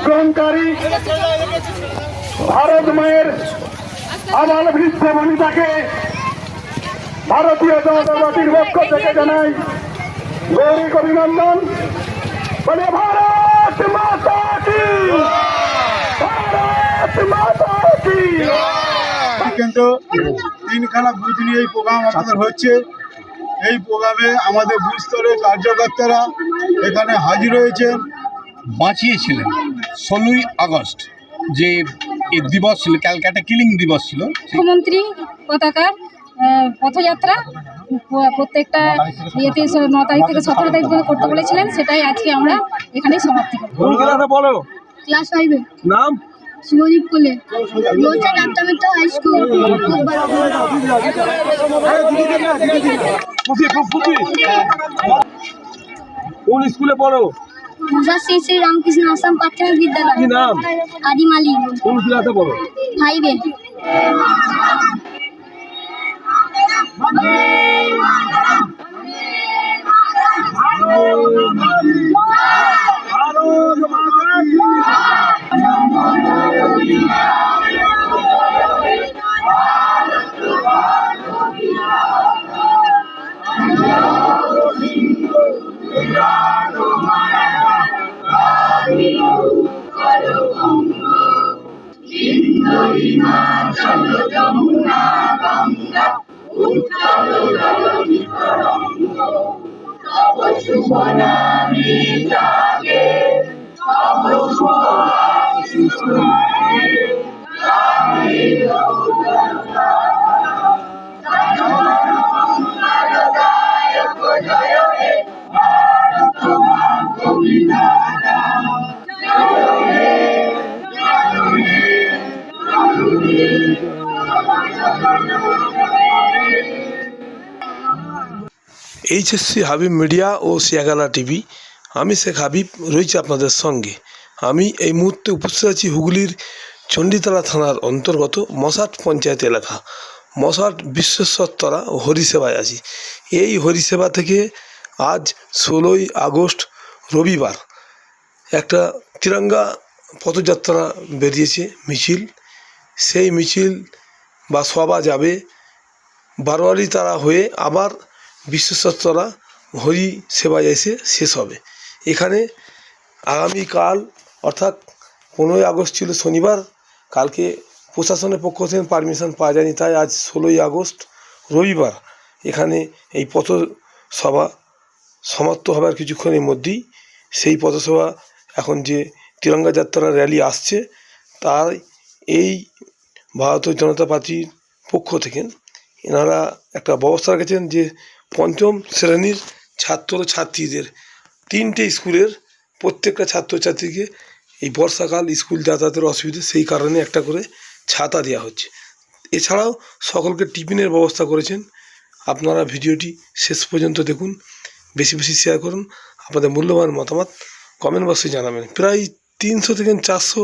গ্রহণকারী ভারত মায়ের আবাল বৃদ্ধ বনিতাকে ভারতীয় জনতা পার্টির পক্ষ থেকে জানাই গৌরব অভিনন্দন। বলে ভারত মাতা কি, ভারত মাতা কি। কিন্তু তিনখানা বুথ নিয়ে এই প্রোগ্রাম আমাদের হচ্ছে। এই প্রোগ্রামে আমাদের বুথ স্তরের কার্যকর্তারা এখানে হাজির হয়েছেন। বাঁচিয়েছিলেন 16ই আগস্ট যে এই দিবস ছিল, ক্যালকাটা কিলিং দিবস ছিল। মুখ্যমন্ত্রী পতাকার পথযাত্রা প্রত্যেকটা ইয়েতে 9 তারিখ থেকে 17 তারিখ পর্যন্ত করতে বলেছিলেন, সেটাই আজকে আমরা এখানেই সমাপ্তি করব। বলো ক্লাস 5 নাম শুভদীপ কোলে, রোজা ডাক্তারমিত্র হাই স্কুল। কোন স্কুলে পড়ো? শ্রী শ্রী রামকৃষ্ণ আসাম প্রাথমিক বিদ্যালয়। কি নাম? আদি মালিক। কোন ক্লাসে পড়ো? 5 এইচএসসি হাবিব মিডিয়া ও শিয়াগালা টিভি। আমি শেখ হাবিব রয়েছি আপনাদের সঙ্গে। আমি এই মুহূর্তে উপস্থিত আছি হুগলির চণ্ডীতলা থানার অন্তর্গত মশাট পঞ্চায়েত এলাকা, মশাট বিশ্বেশ্বরতলা হরিসেবায় আছি। এই হরিসেবা থেকে আজ 16ই আগস্ট রবিবার একটা তিরঙ্গা পথযাত্রা বেরিয়েছে, মিছিল। সেই মিছিল বা সভা যাবে বারোয়ারি তারা হয়ে আবার বিশ্বেশ্বরতলা হরি সেবায় এসে শেষ হবে। এখানে আগামীকাল অর্থাৎ 15ই আগস্ট ছিল শনিবার, কালকে প্রশাসনের পক্ষ থেকে পারমিশন পাওয়া যায়নি, তাই আজ 16ই আগস্ট রবিবার এখানে এই পথসভা সমাপ্ত হবার কিছুক্ষণের মধ্যেই সেই পথসভা এখন যে তিরঙ্গা যাত্রা র্যালি আসছে, তাই এই ভারতীয় জনতা পার্টির পক্ষ থেকে এনারা একটা ব্যবস্থা রেখেছেন যে 5ম শ্রেণীর ছাত্রছাত্রীদের 3টে স্কুলের প্রত্যেকটা ছাত্রছাত্রীকে এই বর্ষাকাল স্কুল যাতায়াতের অসুবিধে, সেই কারণে একটা করে ছাতা দেওয়া হচ্ছে। এছাড়াও সকলকে টিফিনের ব্যবস্থা করেছেন। আপনারা ভিডিওটি শেষ পর্যন্ত দেখুন, বেশি বেশি শেয়ার করুন, আপনাদের মূল্যবান মতামত কমেন্ট বক্সে জানাবেন। প্রায় 300 থেকে 400,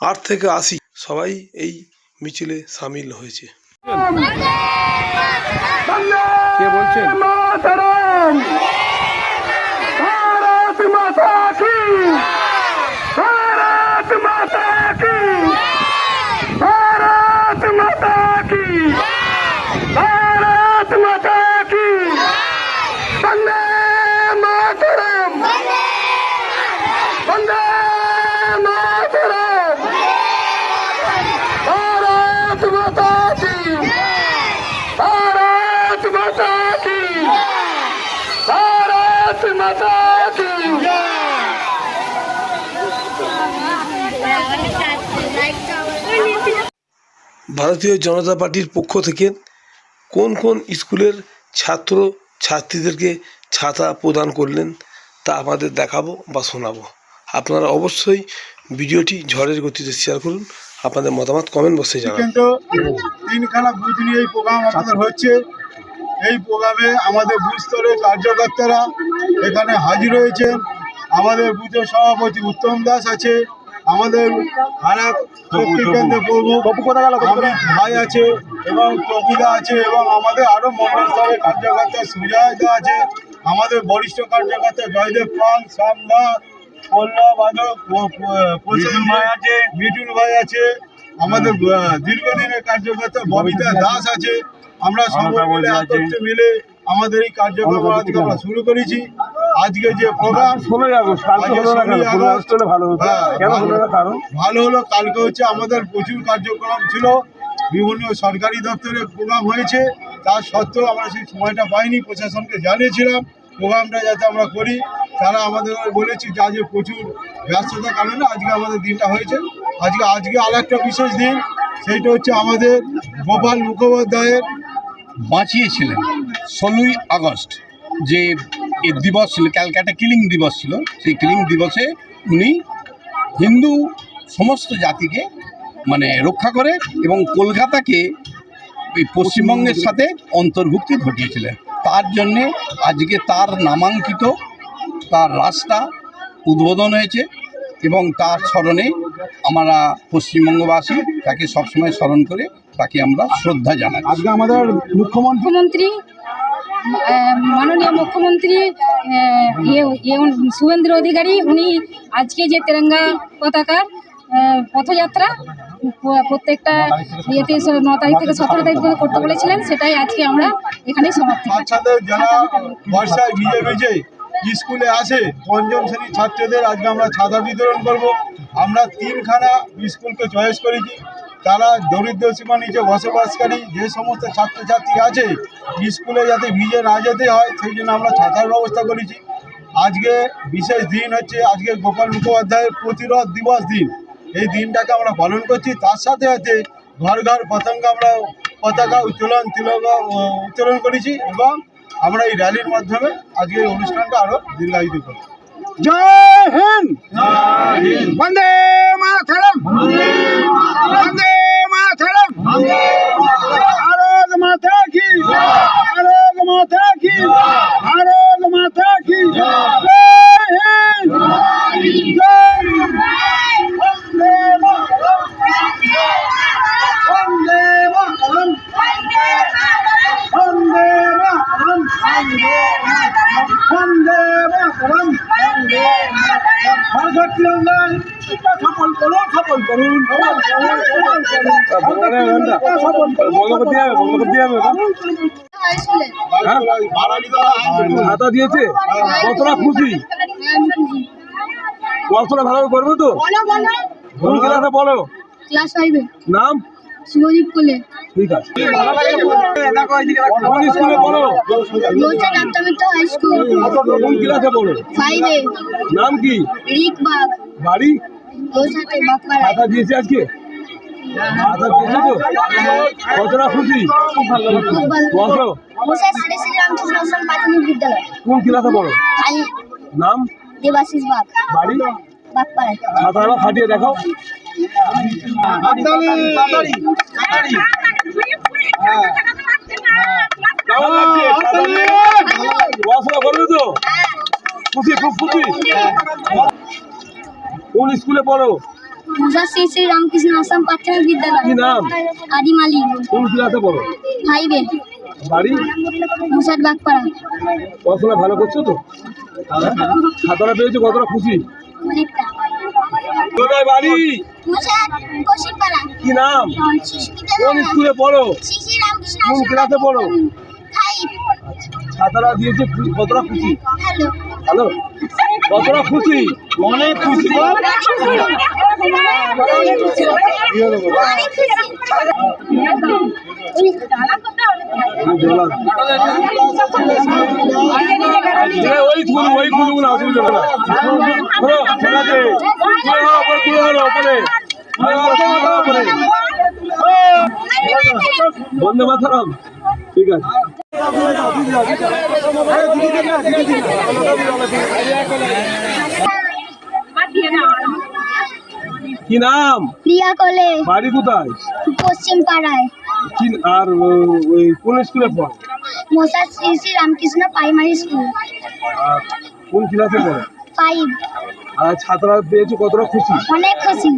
8 থেকে 80 সবাই এই মিছিলে সামিল হয়েছে। কে বলছেন? ভারত মাতা কি, ভারত মাতা কি, ভারত মাতা কি, ভারত মাতা কি। বন্দে মাতরম, বন্দে মাতরম। ভারত মাতা কি, भारत माता की, भारत माता की। ভারতীয় জনতা পার্টির পক্ষ থেকে কোন কোন স্কুলের ছাত্র ছাত্রীদেরকে ছাতা প্রদান করলেন তা আমাদের দেখাবো বা শোনাবো। আপনারা অবশ্যই ভিডিওটি ঝড়ের গতিতে শেয়ার করুন, আপনাদের মতামত কমেন্ট বক্সে জানান। কিন্তু তিনখানা বুথ নিয়ে এই প্রোগ্রাম আমাদের হচ্ছে। এই প্রোগ্রামে আমাদের বুথ স্তরের কার্যকর্তারা এখানে হাজির হয়েছেন। আমাদের বুথের সভাপতি উত্তম দাস আছে, আমাদের আরেক শক্তি কেন্দ্রের প্রমুখ আমি ভাই আছে এবং কবিতা আছে এবং আমাদের আরো মন্ডল স্তরের কার্যকর্তা সুজয় দা আছে, আমাদের বরিষ্ঠ কার্যকর্তা জয়দেব পাল, শ্যামদা, পল্লব আদক, মিঠুন ভাই আছে, আমাদের দীর্ঘদিনের কার্যকর্তা ববিতা দাস আছে। আমরা সবাই মিলে একত্রে মিলে আমাদের এই কার্যক্রম আজকে আমরা শুরু করেছি। আজকে যে প্রোগ্রাম 16 আগস্ট ভালো হলো। কালকে হচ্ছে আমাদের প্রচুর কার্যক্রম ছিল, বিভিন্ন সরকারি দপ্তরে প্রোগ্রাম হয়েছে, তার সত্ত্বেও আমরা সেই সময়টা পাইনি। প্রশাসনকে জানিয়েছিলাম প্রোগ্রামটা যাতে আমরা করি, তারা আমাদের বলেছি যে আজকে প্রচুর ব্যস্ততার কারণে আজকে আমাদের দিনটা হয়েছে। আজকে আর একটা বিশেষ দিন, সেইটা হচ্ছে আমাদের গোপাল মুখোপাধ্যায়ের বাঁচিয়েছিলেন 16ই আগস্ট যে এই দিবস ছিল, ক্যালকাটা কিলিং দিবস ছিল। সেই কিলিং দিবসে উনি হিন্দু সমস্ত জাতিকে মানে রক্ষা করে এবং কলকাতাকে এই পশ্চিমবঙ্গের সাথে অন্তর্ভুক্তি ঘটিয়েছিলেন। তার জন্যে আজকে তার নামাঙ্কিত তার রাস্তা উদ্বোধন হয়েছে এবং তার স্মরণে আমরা পশ্চিমবঙ্গবাসী তাকে সবসময় স্মরণ করে তাকে আমরা শ্রদ্ধা জানাই। আজকে আমাদের মুখ্যমন্ত্রী মাননীয় মুখ্যমন্ত্রী শুভেন্দু অধিকারী উনি আজকে যে তেরঙ্গা পতাকার পথযাত্রা প্রত্যেকটা ইয়েতে 9 তারিখ থেকে 17 তারিখ পর্যন্ত করতে বলেছিলেন, সেটাই আজকে আমরা এখানেই সমাপ্তি। বাচ্চাদের যারা বর্ষায় ভিজে ভিজে স্কুলে আসে, পঞ্চম শ্রেণীর ছাত্রদের আজকে আমরা ছাতা বিতরণ করব। আমরা 3খানা স্কুলকে চয়েস করেছি, তারা দরিদ্র সীমা নিচে বসবাসকারী যে সমস্ত ছাত্রছাত্রী আছে স্কুলে যাতে ভিজে না যেতে হয়, সেই জন্য আমরা ছাতার ব্যবস্থা করেছি। আজকে বিশেষ দিন হচ্ছে আজকে গোপাল মুখোপাধ্যায়ের প্রতিরোধ দিবস দিন, এই দিনটাকে আমরা পালন করছি। তার সাথে সাথে ঘর ঘর পতাকা উত্তোলন করেছি এবং আমরা এই র্যালির মাধ্যমে আজকে এই অনুষ্ঠানটা আরো দীর্ঘায়িত করি। জয় হিন্দ, বন্দে মাতরম, বন্দে মাতরম, ভারত মাতা কি, ভারত মাতা কি, ভারত মাতা কি, জয় হিন্দ, জয় বন্দে মাতরম, বন্দে মাতরম, বন্দে মাতরম, বন্দে মাতরম, ভারত তিরঙ্গায় সফল করুন, সফল করুন, ছাতা দিয়েছে, কতটা খুশি? পড়াশোনা ভালো করবে তো? কোন ক্লাসে বলো? ক্লাস 5 নাম? শিবদীপ কোলে। ঠিক আছে। কোন স্কুলে পড়ো? High school. কোন ক্লাসে পড়ো? 5 নাম কি? রিকবাগ। বাড়ি? লোসাতে বাকপাড়া। ছাতা দিয়েছে আজকে? ছাতা দিয়েছে তো? কতটা খুশি? বলো। মুসা শ্রী শ্রী রামকৃষ্ণ আশ্রম প্রাথমিক বিদ্যালয়। কোন ক্লাসে পড়ো? নাম? দেবাশিস বাগ। বাড়ি? বাকপাড়া। ছাতাটা ফাটিয়ে দেখাও। কেমন লাগছে? পড়াশোনা করবে তো? খুশি, খুব খুশি। কোন স্কুলে পড়ো? মুসা শ্রী শ্রী রামকৃষ্ণ আশ্রম প্রাথমিক বিদ্যালয়। কি নাম? আদিম আলী। কোন ক্লাসে পড়ো? 5 বাড়ি? মুসার বাগপাড়া। পড়াশোনা ভালো করছো তো? ছাতাটা পেয়েছো, কতটা খুশি? অনেকটা। কোথায় বাড়ি? মুসার কোশিপাড়া। কি নাম? কোন স্কুলে পড়ো? শ্রী শ্রী রামকৃষ্ণ কোন ক্লাসে পড়ো? 5 ছাতাটা দিয়েছে, কতটা খুশি? হ্যালো। হ্যালো, কতটা খুশি? অনেক খুশি। ওই খুলুন, অসুবিধা হবে না। বন্দে মাতরম। ঠিক আছে। কি নাম? প্রিয়া কোলে। বাড়ি কোথায়? পশ্চিম পাড়ায়। কি আর ওই কোন স্কুলে পড়ো? মুসা শ্রী শ্রী রামকৃষ্ণ প্রাইমারি স্কুল। আর কোন ক্লাসে পড়ো? 5 আর ছাত্ররা পেয়েছে কতটা খুশি? অনেক খুশি।